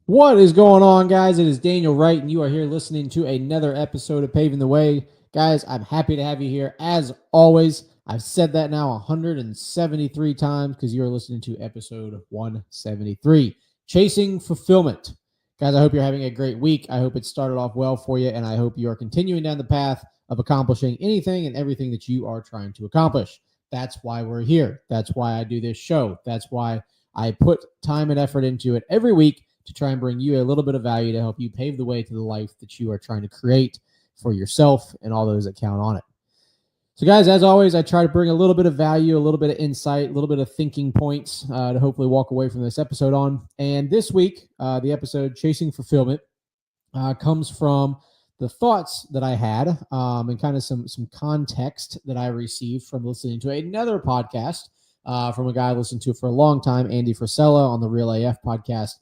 What is going on, guys? It is Daniel Wright, and you are here listening to another episode of Paving the Way. Guys, I'm happy to have you here. As always, I've said that now 173 times because you're listening to episode 173, Chasing Fulfillment. Guys, I hope you're having a great week. I hope it started off well for you, and I hope you are continuing down the path of accomplishing anything and everything that you are trying to accomplish. That's why we're here. That's why I do this show. That's why I put time and effort into it every week to try and bring you a little bit of value to help you pave the way to the life that you are trying to create for yourself and all those that count on it. So, guys, as always, I try to bring a little bit of value, a little bit of insight, a little bit of thinking points to hopefully walk away from this episode on. And this week, the episode Chasing Fulfillment comes from the thoughts that I had and kind of some context that I received from listening to another podcast from a guy I listened to for a long time, Andy Frisella on the Real AF podcast.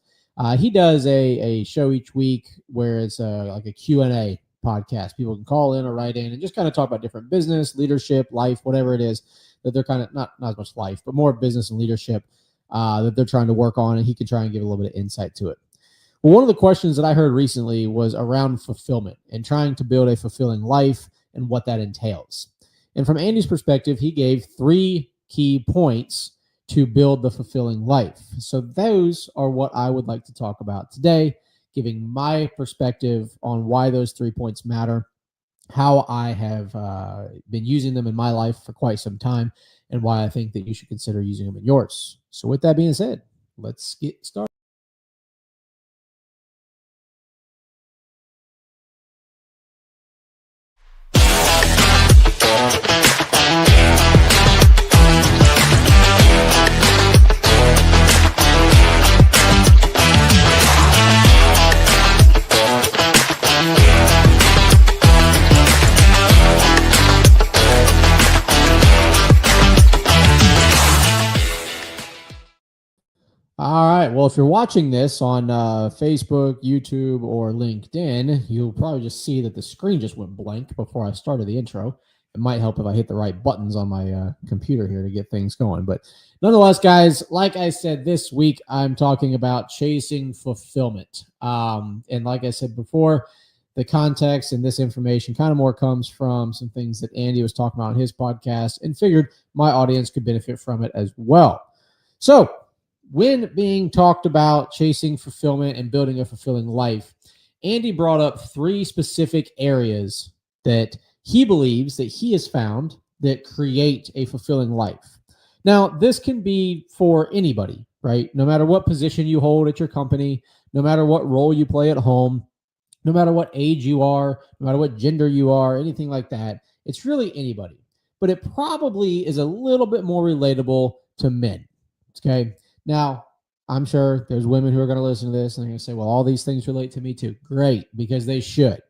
He does a show each week where it's like a Q&A podcast. People can call in or write in and just kind of talk about different business, leadership, life, whatever it is that they're kind of not as much life, but more business and leadership that they're trying to work on, and he can try and give a little bit of insight to it. Well, one of the questions that I heard recently was around fulfillment and trying to build a fulfilling life and what that entails. And from Andy's perspective, he gave 3 key points to build the fulfilling life. So those are what I would like to talk about today, giving my perspective on why those 3 points matter, how I have been using them in my life for quite some time, and why I think that you should consider using them in yours. So with that being said, let's get started. All right. Well, if you're watching this on Facebook, YouTube, or LinkedIn, you'll probably just see that the screen just went blank before I started the intro. It might help if I hit the right buttons on my computer here to get things going. But nonetheless, guys, like I said, this week I'm talking about chasing fulfillment. And like I said before, the context and this information kind of more comes from some things that Andy was talking about on his podcast, and figured my audience could benefit from it as well. So, when being talked about chasing fulfillment and building a fulfilling life, Andy brought up 3 specific areas that he believes that he has found that create a fulfilling life. Now, this can be for anybody, right? No matter what position you hold at your company, no matter what role you play at home, no matter what age you are, no matter what gender you are, anything like that. It's really anybody. But it probably is a little bit more relatable to men, okay? Now, I'm sure there's women who are going to listen to this and they're going to say, well, all these things relate to me too. Great, because they should.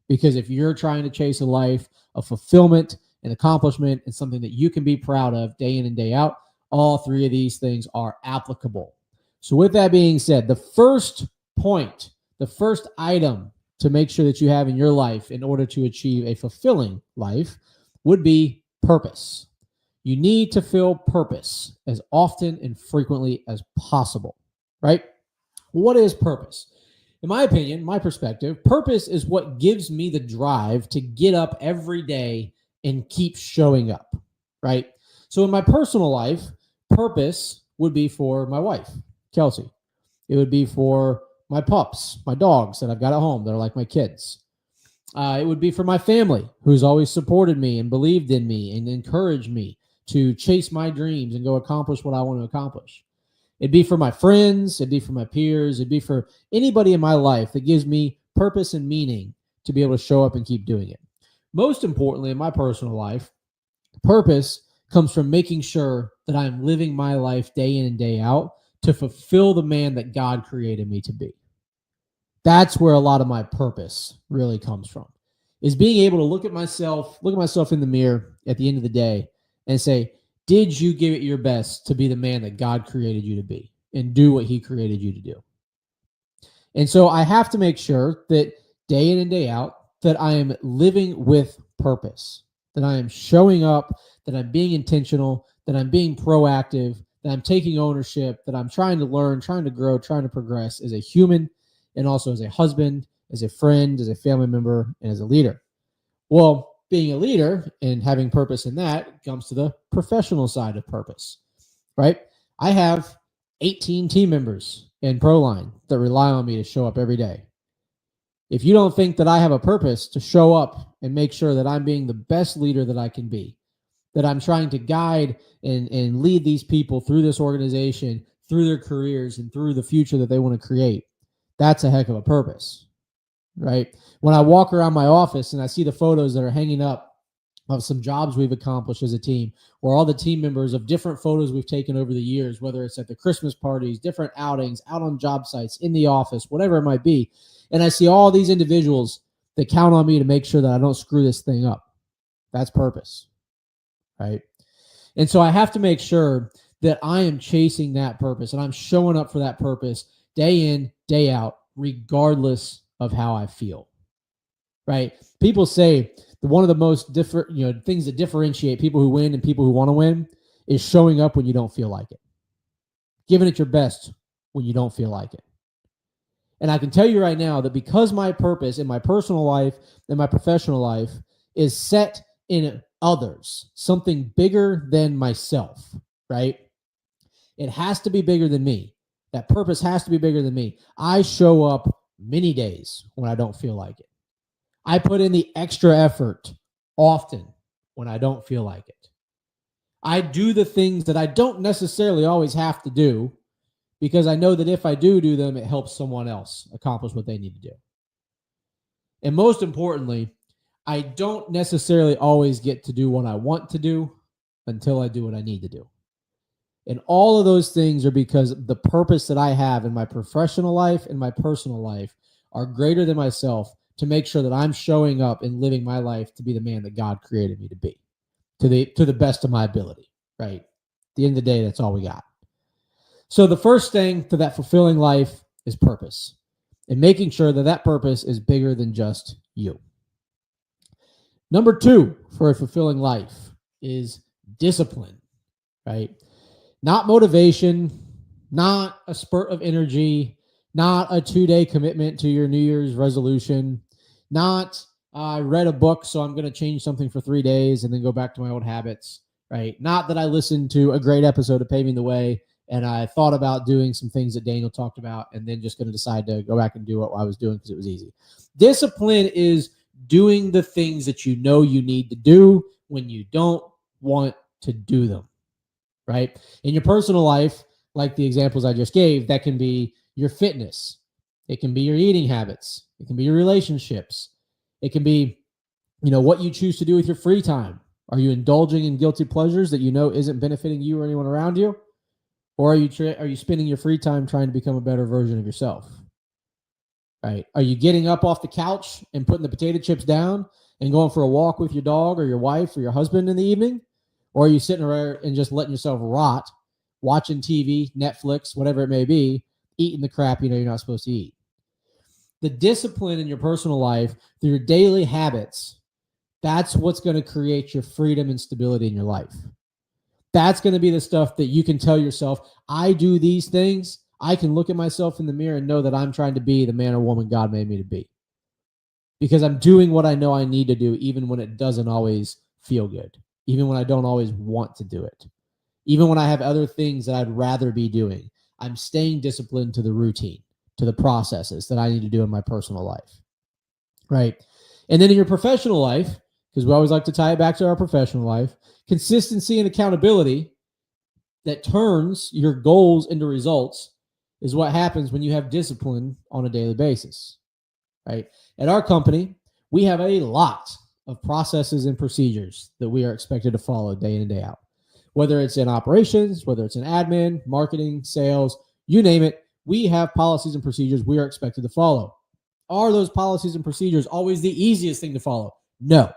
Because if you're trying to chase a life of fulfillment and accomplishment and something that you can be proud of day in and day out, all 3 of these things are applicable. So with that being said, the first point, the first item to make sure that you have in your life in order to achieve a fulfilling life would be purpose. You need to feel purpose as often and frequently as possible, right? What is purpose? In my opinion, my perspective, purpose is what gives me the drive to get up every day and keep showing up, right? So in my personal life, purpose would be for my wife, Kelsey. It would be for my pups, my dogs that I've got at home that are like my kids. It would be for my family, who's always supported me and believed in me and encouraged me to chase my dreams and go accomplish what I want to accomplish. It'd be for my friends. It'd be for my peers. It'd be for anybody in my life that gives me purpose and meaning to be able to show up and keep doing it. Most importantly, in my personal life, purpose comes from making sure that I'm living my life day in and day out to fulfill the man that God created me to be. That's where a lot of my purpose really comes from, is being able to look at myself in the mirror at the end of the day and say, did you give it your best to be the man that God created you to be and do what he created you to do? And so I have to make sure that day in and day out that I am living with purpose, that I am showing up, that I'm being intentional, that I'm being proactive, that I'm taking ownership, that I'm trying to learn, trying to grow, trying to progress as a human and also as a husband, as a friend, as a family member, and as a leader. Well, being a leader and having purpose in that comes to the professional side of purpose, right? I have 18 team members in Proline that rely on me to show up every day. If you don't think that I have a purpose to show up and make sure that I'm being the best leader that I can be, that I'm trying to guide and lead these people through this organization, through their careers, and through the future that they want to create, that's a heck of a purpose, right? When I walk around my office and I see the photos that are hanging up of some jobs we've accomplished as a team, or all the team members of different photos we've taken over the years, whether it's at the Christmas parties, different outings, out on job sites, in the office, whatever it might be, and I see all these individuals that count on me to make sure that I don't screw this thing up, that's purpose, right? And so I have to make sure that I am chasing that purpose and I'm showing up for that purpose day in, day out, regardless of how I feel, right? People say that one of the most different, things that differentiate people who win and people who want to win is showing up when you don't feel like it, giving it your best when you don't feel like it. And I can tell you right now that because my purpose in my personal life and my professional life is set in others, something bigger than myself, right? It has to be bigger than me. That purpose has to be bigger than me. I show up many days when I don't feel like it. I put in the extra effort often when I don't feel like it. I do the things that I don't necessarily always have to do because I know that if I do them, it helps someone else accomplish what they need to do. And most importantly, I don't necessarily always get to do what I want to do until I do what I need to do. And all of those things are because the purpose that I have in my professional life and my personal life are greater than myself, to make sure that I'm showing up and living my life to be the man that God created me to be, to the best of my ability, right? At the end of the day, that's all we got. So the first thing to that fulfilling life is purpose, and making sure that that purpose is bigger than just you. Number 2 for a fulfilling life is discipline, right? Not motivation, not a spurt of energy, not a 2-day commitment to your New Year's resolution, not I read a book, so I'm going to change something for 3 days and then go back to my old habits, right? Not that I listened to a great episode of Paving the Way and I thought about doing some things that Daniel talked about and then just going to decide to go back and do what I was doing because it was easy. Discipline is doing the things that you know you need to do when you don't want to do them, right? In your personal life, like the examples I just gave, that can be your fitness. It can be your eating habits. It can be your relationships. It can be, what you choose to do with your free time. Are you indulging in guilty pleasures that you know isn't benefiting you or anyone around you? Or are you spending your free time trying to become a better version of yourself? Right? Are you getting up off the couch and putting the potato chips down and going for a walk with your dog or your wife or your husband in the evening? Or are you sitting around and just letting yourself rot, watching TV, Netflix, whatever it may be, eating the crap you're not supposed to eat? The discipline in your personal life, through your daily habits, that's what's going to create your freedom and stability in your life. That's going to be the stuff that you can tell yourself, I do these things. I can look at myself in the mirror and know that I'm trying to be the man or woman God made me to be. Because I'm doing what I know I need to do, even when it doesn't always feel good. Even when I don't always want to do it. Even when I have other things that I'd rather be doing. I'm staying disciplined to the routine, to the processes that I need to do in my personal life. Right? And then in your professional life, because we always like to tie it back to our professional life, consistency and accountability that turns your goals into results is what happens when you have discipline on a daily basis, right? At our company, we have a lot of processes and procedures that we are expected to follow day in and day out. Whether it's in operations, whether it's in admin, marketing, sales, you name it, we have policies and procedures we are expected to follow. Are those policies and procedures always the easiest thing to follow? No.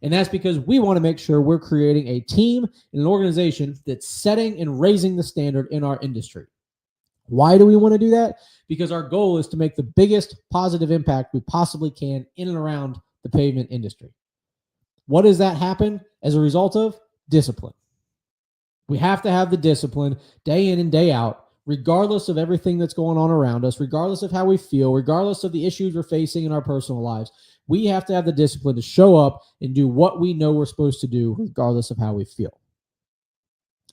And that's because we want to make sure we're creating a team and an organization that's setting and raising the standard in our industry. Why do we want to do that? Because our goal is to make the biggest positive impact we possibly can in and around the pavement industry. What does that happen as a result of? Discipline. We have to have the discipline day in and day out, regardless of everything that's going on around us, regardless of how we feel, regardless of the issues we're facing in our personal lives, we have to have the discipline to show up and do what we know we're supposed to do, regardless of how we feel.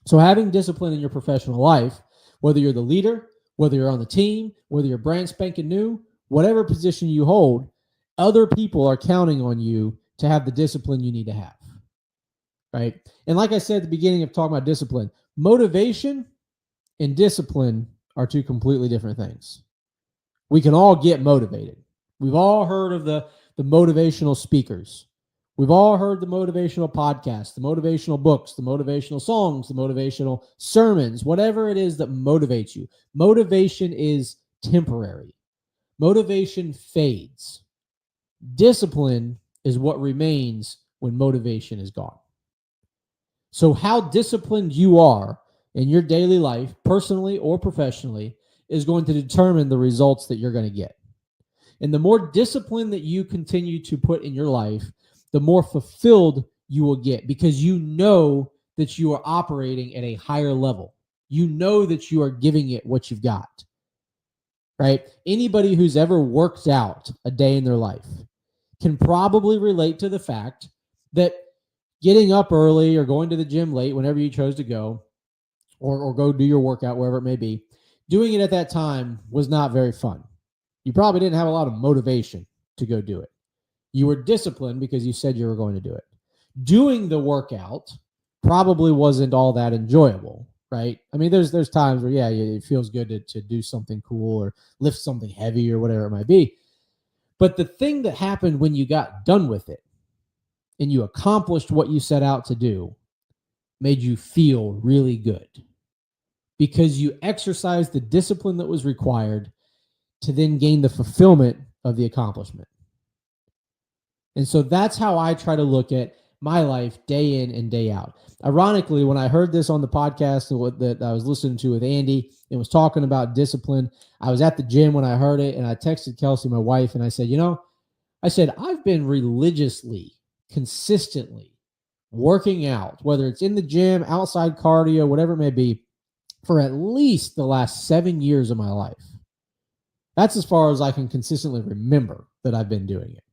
So having discipline in your professional life, whether you're the leader, whether you're on the team, whether you're brand spanking new, whatever position you hold, other people are counting on you to have the discipline you need to have, right? And like I said at the beginning of talking about discipline, motivation and discipline are two completely different things. We can all get motivated. We've all heard of the motivational speakers. We've all heard the motivational podcasts, the motivational books, the motivational songs, the motivational sermons, whatever it is that motivates you. Motivation is temporary. Motivation fades. Discipline is what remains when motivation is gone. So how disciplined you are in your daily life, personally or professionally, is going to determine the results that you're going to get. And the more discipline that you continue to put in your life, the more fulfilled you will get, because you know that you are operating at a higher level. You know that you are giving it what you've got, right? Anybody who's ever worked out a day in their life can probably relate to the fact that getting up early or going to the gym late, whenever you chose to go, or go do your workout, wherever it may be, doing it at that time was not very fun. You probably didn't have a lot of motivation to go do it. You were disciplined because you said you were going to do it. Doing the workout probably wasn't all that enjoyable, right? I mean, there's times where, yeah, it feels good to do something cool or lift something heavy or whatever it might be. But the thing that happened when you got done with it and you accomplished what you set out to do made you feel really good, because you exercised the discipline that was required to then gain the fulfillment of the accomplishment. And so that's how I try to look at my life day in and day out. Ironically, when I heard this on the podcast that I was listening to with Andy, and was talking about discipline, I was at the gym when I heard it, and I texted Kelsey, my wife, and I said, I've been religiously, consistently working out, whether it's in the gym, outside cardio, whatever it may be, for at least the last 7 years of my life. That's as far as I can consistently remember that I've been doing it.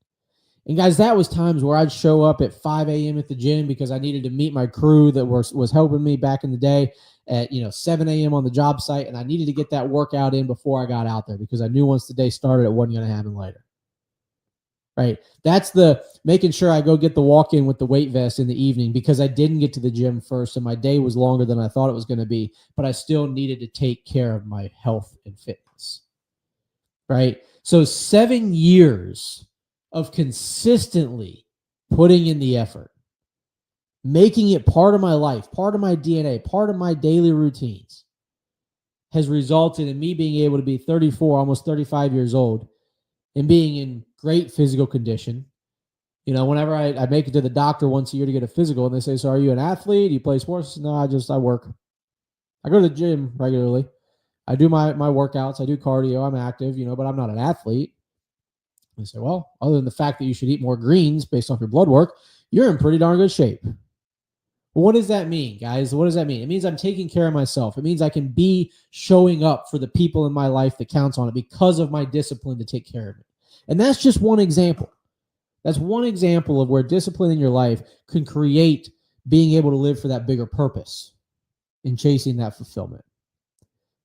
And guys, that was times where I'd show up at 5 a.m. at the gym because I needed to meet my crew that was helping me back in the day at 7 a.m. on the job site, and I needed to get that workout in before I got out there because I knew once the day started, it wasn't going to happen later. Right? That's the making sure I go get the walk-in with the weight vest in the evening because I didn't get to the gym first and my day was longer than I thought it was going to be, but I still needed to take care of my health and fitness. Right? So 7 years of consistently putting in the effort, making it part of my life, part of my DNA, part of my daily routines, has resulted in me being able to be 34, almost 35 years old and being in great physical condition. Whenever I make it to the doctor once a year to get a physical and they say, so are you an athlete? Do you play sports? No, I work. I go to the gym regularly. I do my workouts. I do cardio. I'm active, but I'm not an athlete. They say, well, other than the fact that you should eat more greens based off your blood work, you're in pretty darn good shape. Well, what does that mean, guys? What does that mean? It means I'm taking care of myself. It means I can be showing up for the people in my life that counts on it because of my discipline to take care of it. And that's just one example. That's one example of where discipline in your life can create being able to live for that bigger purpose in chasing that fulfillment.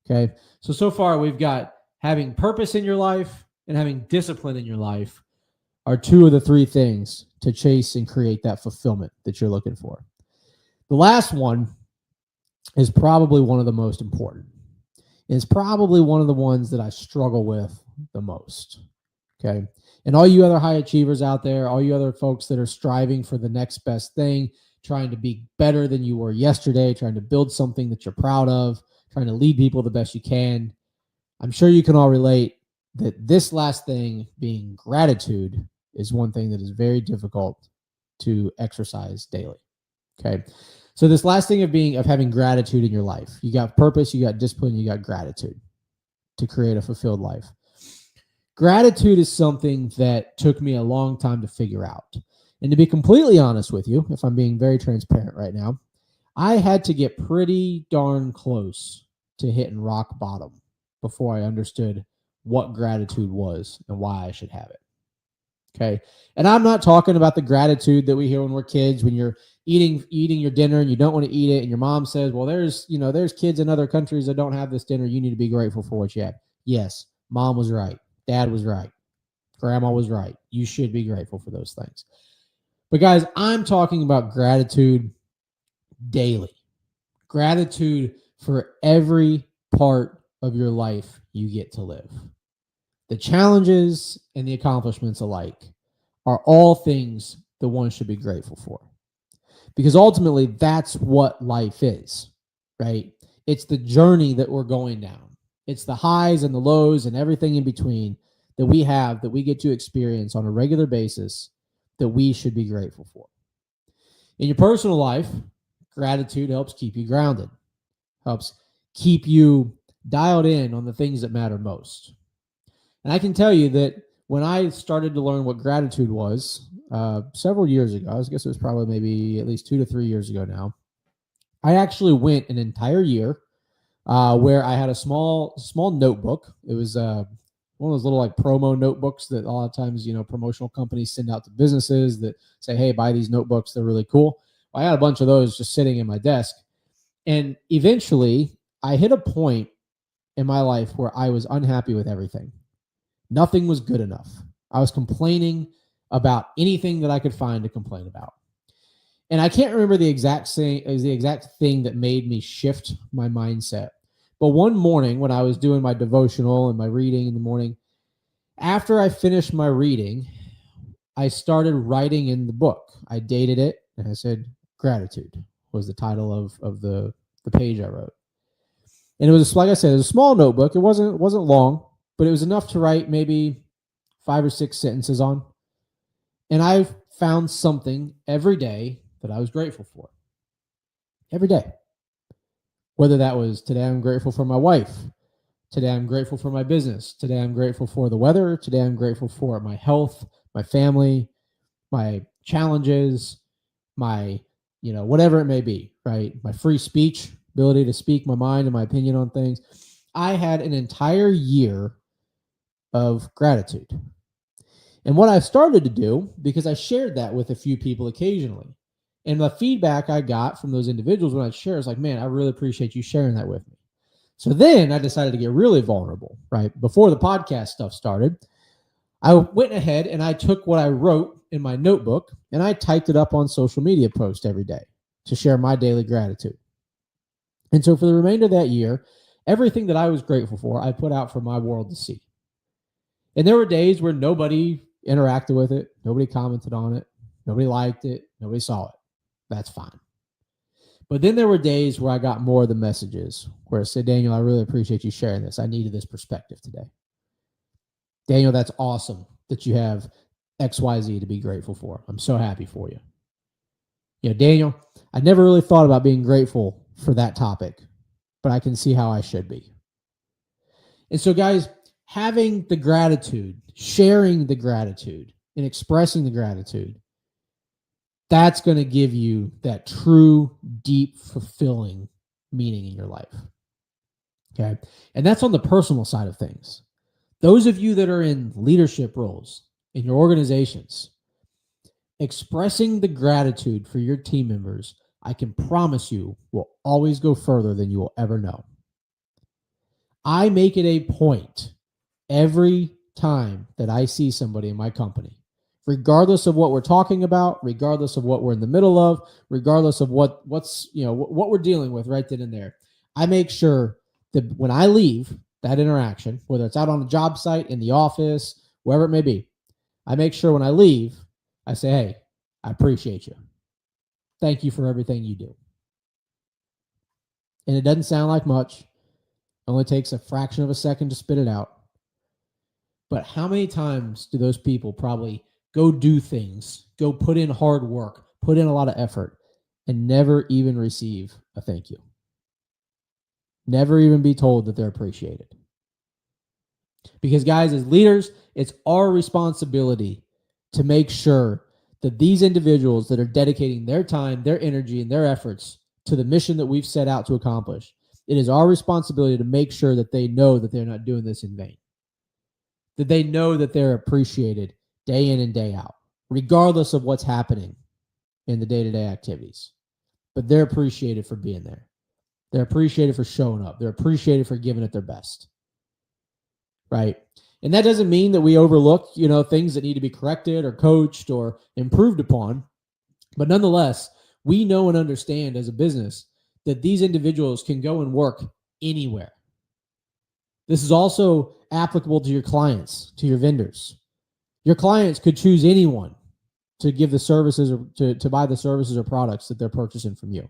Okay. So far we've got having purpose in your life and having discipline in your life are two of the three things to chase and create that fulfillment that you're looking for. The last one is probably one of the most important. It's probably one of the ones that I struggle with the most. Okay. And all you other high achievers out there, all you other folks that are striving for the next best thing, trying to be better than you were yesterday, trying to build something that you're proud of, trying to lead people the best you can, I'm sure you can all relate that this last thing, being gratitude, is one thing that is very difficult to exercise daily. Okay. So this last thing of having gratitude in your life, you got purpose, you got discipline, you got gratitude to create a fulfilled life. Gratitude is something that took me a long time to figure out. And to be completely honest with you, if I'm being very transparent right now, I had to get pretty darn close to hitting rock bottom before I understood what gratitude was and why I should have it. Okay. And I'm not talking about the gratitude that we hear when we're kids, when you're eating your dinner and you don't want to eat it. And your mom says, well, there's kids in other countries that don't have this dinner. You need to be grateful for what you have. Yes. Mom was right. Dad was right. Grandma was right. You should be grateful for those things. But guys, I'm talking about gratitude daily. Gratitude for every part of your life you get to live. The challenges and the accomplishments alike are all things that one should be grateful for. Because ultimately, that's what life is, right? It's the journey that we're going down. It's the highs and the lows and everything in between that we have, that we get to experience on a regular basis, that we should be grateful for. In your personal life, gratitude helps keep you grounded, helps keep you dialed in on the things that matter most. And I can tell you that when I started to learn what gratitude was several years ago, I guess it was probably maybe at least 2 to 3 years ago now, I actually went an entire year where I had a small notebook. It was one of those little like promo notebooks that a lot of times, promotional companies send out to businesses that say, hey, buy these notebooks. They're really cool. I had a bunch of those just sitting in my desk. And eventually I hit a point in my life where I was unhappy with everything. Nothing was good enough. I was complaining about anything that I could find to complain about. And I can't remember the exact thing that made me shift my mindset. But one morning when I was doing my devotional and my reading in the morning, after I finished my reading, I started writing in the book. I dated it and I said, gratitude was the title of the page I wrote. And it was, like I said, it was a small notebook. It wasn't long, but it was enough to write maybe 5 or 6 sentences on. And I found something every day that I was grateful for. Every day. Whether that was today I'm grateful for my wife. Today I'm grateful for my business. Today I'm grateful for the weather. Today I'm grateful for my health, my family, my challenges, my, whatever it may be, right? My free speech, ability to speak my mind and my opinion on things. I had an entire year of gratitude. And what I started to do, because I shared that with a few people occasionally, and the feedback I got from those individuals when I share is like, man, I really appreciate you sharing that with me. So then I decided to get really vulnerable, right? Before the podcast stuff started, I went ahead and I took what I wrote in my notebook and I typed it up on social media posts every day to share my daily gratitude. And so for the remainder of that year, everything that I was grateful for, I put out for my world to see. And there were days where nobody interacted with it. Nobody commented on it. Nobody liked it. Nobody saw it. That's fine. But then there were days where I got more of the messages where it said, Daniel, I really appreciate you sharing this. I needed this perspective today. Daniel, that's awesome that you have XYZ to be grateful for. I'm so happy for you. Daniel, I never really thought about being grateful for that topic, but I can see how I should be. And so, guys, having the gratitude, sharing the gratitude, and expressing the gratitude, that's going to give you that true, deep, fulfilling meaning in your life. Okay? And that's on the personal side of things. Those of you that are in leadership roles in your organizations, expressing the gratitude for your team members, I can promise you, will always go further than you will ever know. I make it a point every time that I see somebody in my company, regardless of what we're talking about, regardless of what we're in the middle of, regardless of what we're dealing with right then and there, I make sure that when I leave that interaction, whether it's out on the job site, in the office, wherever it may be, I make sure when I leave, I say, hey, I appreciate you. Thank you for everything you do. And it doesn't sound like much. It only takes a fraction of a second to spit it out. But how many times do those people probably go do things, go put in hard work, put in a lot of effort, and never even receive a thank you? Never even be told that they're appreciated. Because, guys, as leaders, it's our responsibility to make sure that these individuals that are dedicating their time, their energy, and their efforts to the mission that we've set out to accomplish It is our responsibility to make sure that they know that they're not doing this in vain, that they know that they're appreciated day in and day out, regardless of what's happening in the day-to-day activities. But they're appreciated for being there. They're appreciated for showing up. They're appreciated for giving it their best. Right? And that doesn't mean that we overlook, things that need to be corrected or coached or improved upon. But nonetheless, we know and understand as a business that these individuals can go and work anywhere. This is also applicable to your clients, to your vendors. Your clients could choose anyone to give the services or to buy the services or products that they're purchasing from you.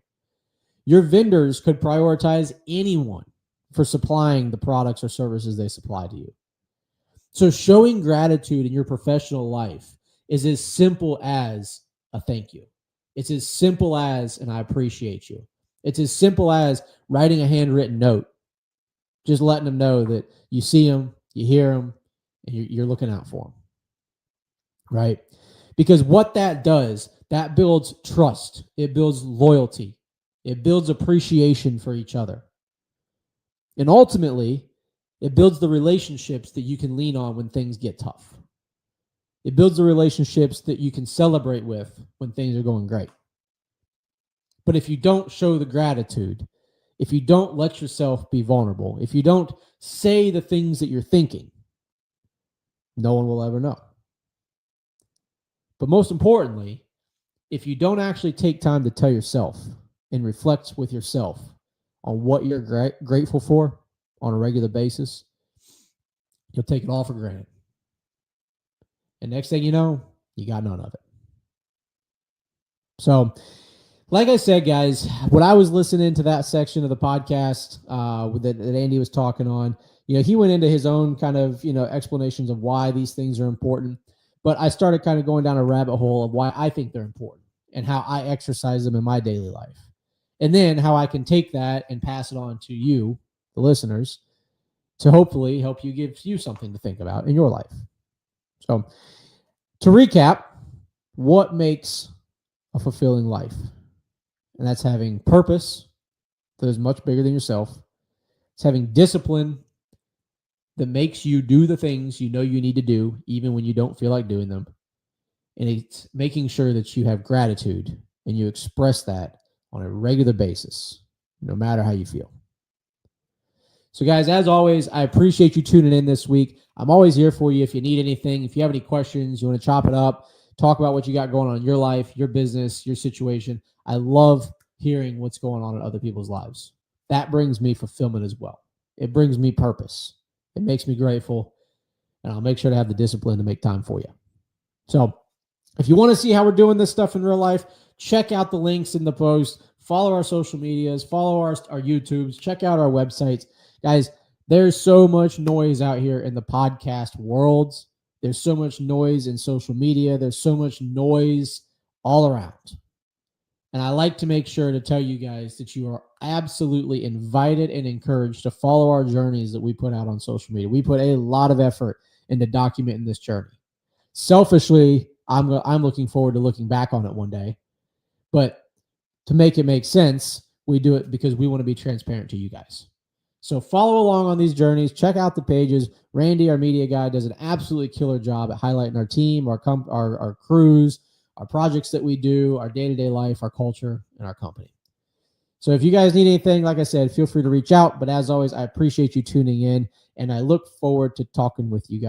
Your vendors could prioritize anyone for supplying the products or services they supply to you. So showing gratitude in your professional life is as simple as a thank you. It's as simple as an I appreciate you. It's as simple as writing a handwritten note, just letting them know that you see them, you hear them, and you're looking out for them. Right? Because what that does, that builds trust. It builds loyalty. It builds appreciation for each other. And ultimately, it builds the relationships that you can lean on when things get tough. It builds the relationships that you can celebrate with when things are going great. But if you don't show the gratitude, if you don't let yourself be vulnerable, if you don't say the things that you're thinking, no one will ever know. But most importantly, if you don't actually take time to tell yourself and reflect with yourself on what you're grateful for on a regular basis, you'll take it all for granted. And next thing you know, you got none of it. So, like I said, guys, when I was listening to that section of the podcast that Andy was talking on, he went into his own kind of, explanations of why these things are important. But I started kind of going down a rabbit hole of why I think they're important and how I exercise them in my daily life. And then how I can take that and pass it on to you, the listeners, to hopefully help you, give you something to think about in your life. So to recap, what makes a fulfilling life? And that's having purpose that is much bigger than yourself. It's having discipline that makes you do the things you know you need to do, even when you don't feel like doing them. And it's making sure that you have gratitude and you express that on a regular basis, no matter how you feel. So guys, as always, I appreciate you tuning in this week. I'm always here for you if you need anything. If you have any questions, you want to chop it up, talk about what you got going on in your life, your business, your situation. I love hearing what's going on in other people's lives. That brings me fulfillment as well. It brings me purpose. It makes me grateful, and I'll make sure to have the discipline to make time for you. So if you want to see how we're doing this stuff in real life, check out the links in the post. Follow our social medias. Follow our YouTubes. Check out our websites. Guys, there's so much noise out here in the podcast world. There's so much noise in social media. There's so much noise all around. And I like to make sure to tell you guys that you are absolutely invited and encouraged to follow our journeys that we put out on social media. We put a lot of effort into documenting this journey. Selfishly, I'm looking forward to looking back on it one day. But to make it make sense, we do it because we want to be transparent to you guys. So follow along on these journeys. Check out the pages. Randy, our media guy, does an absolutely killer job at highlighting our team, our crews, our projects that we do, our day-to-day life, our culture, and our company. So if you guys need anything, like I said, feel free to reach out. But as always, I appreciate you tuning in, and I look forward to talking with you guys.